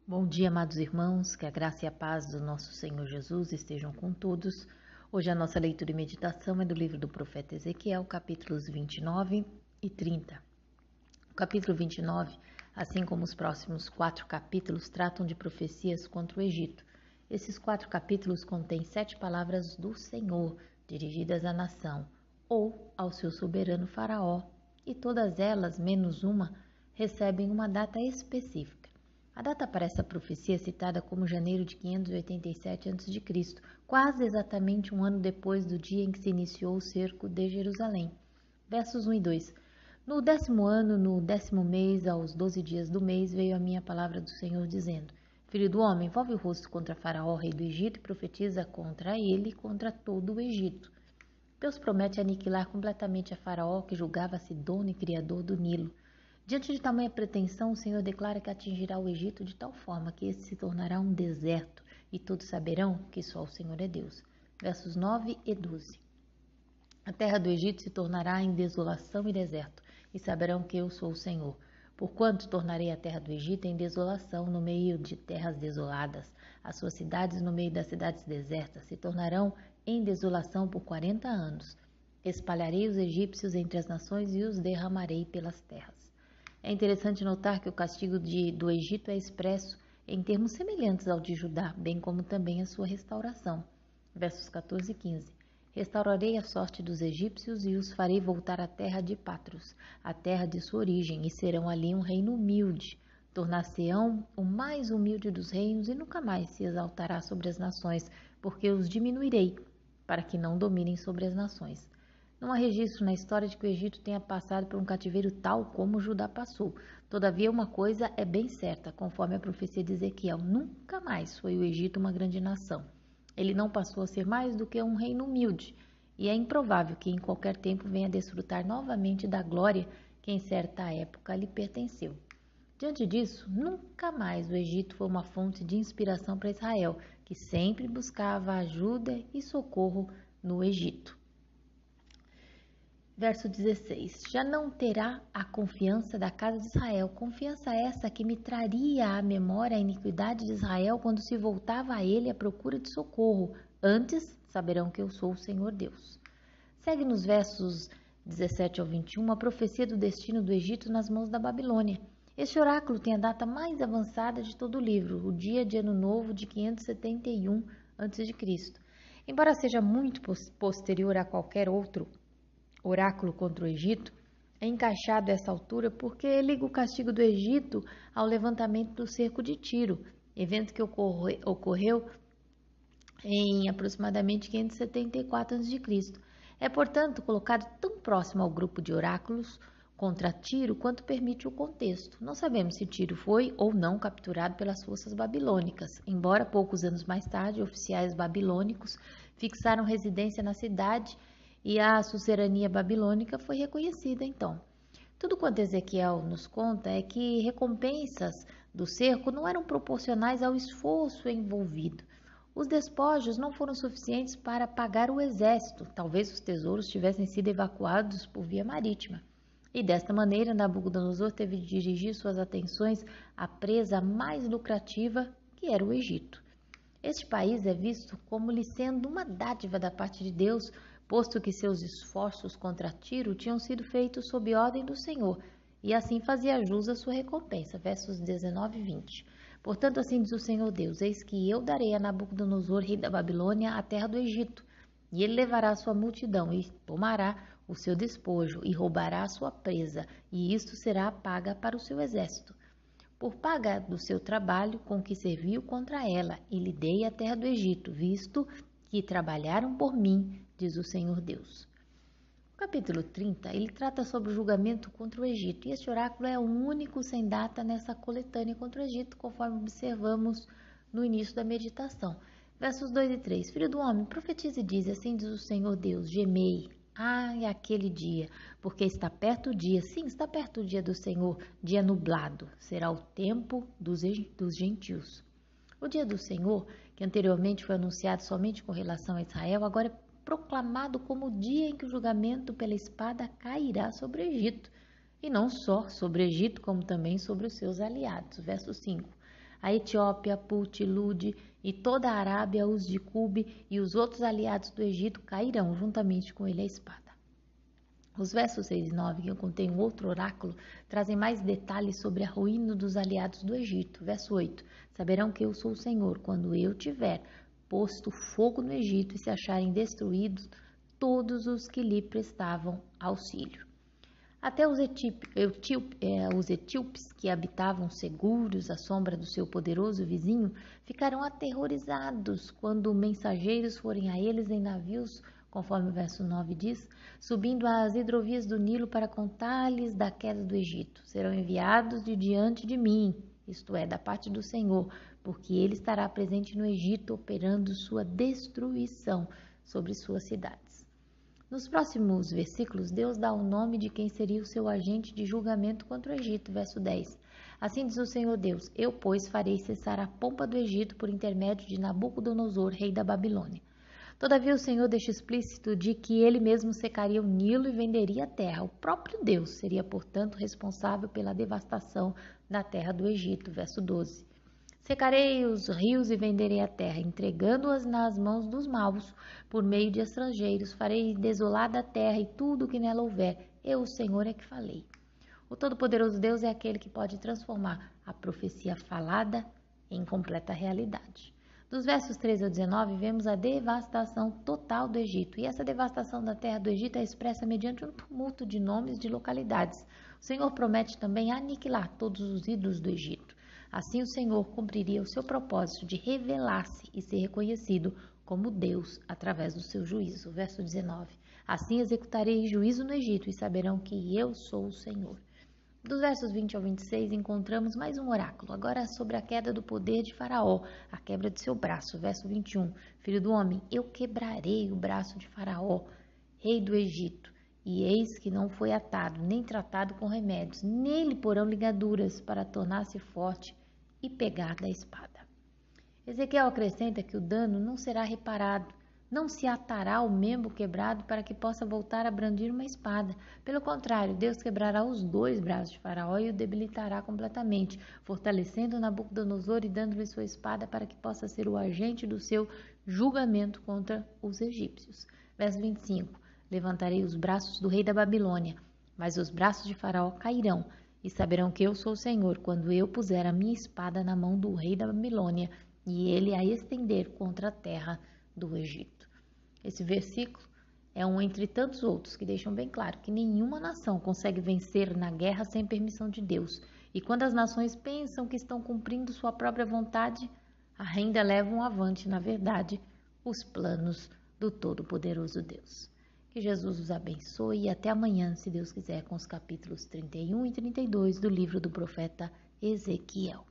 Bom dia, amados irmãos, que a graça e a paz do nosso Senhor Jesus estejam com todos. Hoje a nossa leitura e meditação é do livro do profeta Ezequiel, capítulos 29 e 30. O capítulo 29, assim como os próximos 4 capítulos, tratam de profecias contra o Egito. Esses 4 capítulos contêm 7 palavras do Senhor, dirigidas à nação, ou ao seu soberano faraó, e todas elas, menos uma, recebem uma data específica. A data para essa profecia é citada como janeiro de 587 a.C., quase exatamente um ano depois do dia em que se iniciou o cerco de Jerusalém. Versos 1 e 2. No 10º ano, no 10º mês, aos 12 dias do mês, veio a minha palavra do Senhor, dizendo: Filho do homem, volve o rosto contra Faraó, rei do Egito, e profetiza contra ele e contra todo o Egito. Deus promete aniquilar completamente a Faraó, que julgava-se dono e criador do Nilo. Diante de tamanha pretensão, o Senhor declara que atingirá o Egito de tal forma que esse se tornará um deserto, e todos saberão que só o Senhor é Deus. Versos 9 e 12. A terra do Egito se tornará em desolação e deserto, e saberão que eu sou o Senhor. Porquanto tornarei a terra do Egito em desolação no meio de terras desoladas, as suas cidades no meio das cidades desertas se tornarão em desolação por 40 anos. Espalharei os egípcios entre as nações e os derramarei pelas terras. É interessante notar que o castigo do Egito é expresso em termos semelhantes ao de Judá, bem como também a sua restauração. Versos 14 e 15. Restaurarei a sorte dos egípcios e os farei voltar à terra de Patros, a terra de sua origem, e serão ali um reino humilde. Tornar-se-ão o mais humilde dos reinos e nunca mais se exaltará sobre as nações, porque os diminuirei, para que não dominem sobre as nações. Não há registro na história de que o Egito tenha passado por um cativeiro tal como Judá passou. Todavia, uma coisa é bem certa, conforme a profecia de Ezequiel: nunca mais foi o Egito uma grande nação. Ele não passou a ser mais do que um reino humilde, e é improvável que em qualquer tempo venha a desfrutar novamente da glória que em certa época lhe pertenceu. Diante disso, nunca mais o Egito foi uma fonte de inspiração para Israel, que sempre buscava ajuda e socorro no Egito. Verso 16: Já não terá a confiança da casa de Israel, confiança essa que me traria à memória a iniquidade de Israel quando se voltava a ele à procura de socorro. Antes saberão que eu sou o Senhor Deus. Segue nos versos 17 ao 21 a profecia do destino do Egito nas mãos da Babilônia. Este oráculo tem a data mais avançada de todo o livro, o dia de Ano Novo de 571 a.C. Embora seja muito posterior a qualquer outro oráculo contra o Egito, é encaixado a essa altura porque liga o castigo do Egito ao levantamento do cerco de Tiro, evento que ocorreu em aproximadamente 574 a.C. É, portanto, colocado tão próximo ao grupo de oráculos contra Tiro quanto permite o contexto. Não sabemos se Tiro foi ou não capturado pelas forças babilônicas, embora poucos anos mais tarde oficiais babilônicos fixaram residência na cidade e a suzerania babilônica foi reconhecida então. Tudo quanto Ezequiel nos conta é que recompensas do cerco não eram proporcionais ao esforço envolvido. Os despojos não foram suficientes para pagar o exército, talvez os tesouros tivessem sido evacuados por via marítima. E desta maneira, Nabucodonosor teve de dirigir suas atenções à presa mais lucrativa, que era o Egito. Este país é visto como lhe sendo uma dádiva da parte de Deus, posto que seus esforços contra Tiro tinham sido feitos sob ordem do Senhor, e assim fazia jus à sua recompensa. Versos 19 e 20. Portanto, assim diz o Senhor Deus: Eis que eu darei a Nabucodonosor, rei da Babilônia, a terra do Egito, e ele levará a sua multidão, e tomará o seu despojo, e roubará a sua presa, e isto será a paga para o seu exército. Por paga do seu trabalho com que serviu contra ela, e lhe dei a terra do Egito, visto que trabalharam por mim, diz o Senhor Deus. O capítulo 30, ele trata sobre o julgamento contra o Egito, e este oráculo é o único sem data nessa coletânea contra o Egito, conforme observamos no início da meditação. Versos 2 e 3. Filho do homem, profetiza e diz: Assim diz o Senhor Deus: Gemei, ai, aquele dia, porque está perto o dia, sim, está perto o dia do Senhor, dia nublado, será o tempo dos gentios. O dia do Senhor, que anteriormente foi anunciado somente com relação a Israel, agora é proclamado como o dia em que o julgamento pela espada cairá sobre o Egito, e não só sobre o Egito, como também sobre os seus aliados. Verso 5. A Etiópia, Put, Lud e toda a Arábia, os de Cube e os outros aliados do Egito cairão juntamente com ele a espada. Os versos 6 e 9, que contém um outro oráculo, trazem mais detalhes sobre a ruína dos aliados do Egito. Verso 8: saberão que eu sou o Senhor, quando eu tiver posto fogo no Egito e se acharem destruídos todos os que lhe prestavam auxílio. Até os etíopes, que habitavam seguros à sombra do seu poderoso vizinho, ficarão aterrorizados quando mensageiros forem a eles em navios, conforme o verso 9 diz, subindo às hidrovias do Nilo para contar-lhes da queda do Egito. Serão enviados de diante de mim, isto é, da parte do Senhor, porque ele estará presente no Egito, operando sua destruição sobre suas cidades. Nos próximos versículos, Deus dá o nome de quem seria o seu agente de julgamento contra o Egito, verso 10. Assim diz o Senhor Deus: eu, pois, farei cessar a pompa do Egito por intermédio de Nabucodonosor, rei da Babilônia. Todavia o Senhor deixa explícito de que ele mesmo secaria o Nilo e venderia a terra. O próprio Deus seria, portanto, responsável pela devastação da terra do Egito, verso 12. Secarei os rios e venderei a terra, entregando-as nas mãos dos maus, por meio de estrangeiros. Farei desolada a terra e tudo o que nela houver. Eu, o Senhor, é que falei. O Todo-Poderoso Deus é aquele que pode transformar a profecia falada em completa realidade. Dos versos 13 ao 19, vemos a devastação total do Egito. E essa devastação da terra do Egito é expressa mediante um tumulto de nomes de localidades. O Senhor promete também aniquilar todos os ídolos do Egito. Assim o Senhor cumpriria o seu propósito de revelar-se e ser reconhecido como Deus através do seu juízo. Verso 19. Assim executarei juízo no Egito e saberão que eu sou o Senhor. Dos versos 20 ao 26 encontramos mais um oráculo, agora sobre a queda do poder de Faraó, a quebra de seu braço. Verso 21. Filho do homem, eu quebrarei o braço de Faraó, rei do Egito. E eis que não foi atado, nem tratado com remédios. Nele porão ligaduras para tornar-se forte e pegar da espada. Ezequiel acrescenta que o dano não será reparado, não se atará o membro quebrado para que possa voltar a brandir uma espada. Pelo contrário, Deus quebrará os dois braços de Faraó e o debilitará completamente, fortalecendo Nabucodonosor e dando-lhe sua espada para que possa ser o agente do seu julgamento contra os egípcios. Verso 25. Levantarei os braços do rei da Babilônia, mas os braços de Faraó cairão, e saberão que eu sou o Senhor, quando eu puser a minha espada na mão do rei da Babilônia, e ele a estender contra a terra do Egito. Esse versículo é um entre tantos outros que deixam bem claro que nenhuma nação consegue vencer na guerra sem permissão de Deus. E quando as nações pensam que estão cumprindo sua própria vontade, ainda levam avante, na verdade, os planos do Todo-Poderoso Deus. Que Jesus os abençoe e até amanhã, se Deus quiser, com os capítulos 31 e 32 do livro do profeta Ezequiel.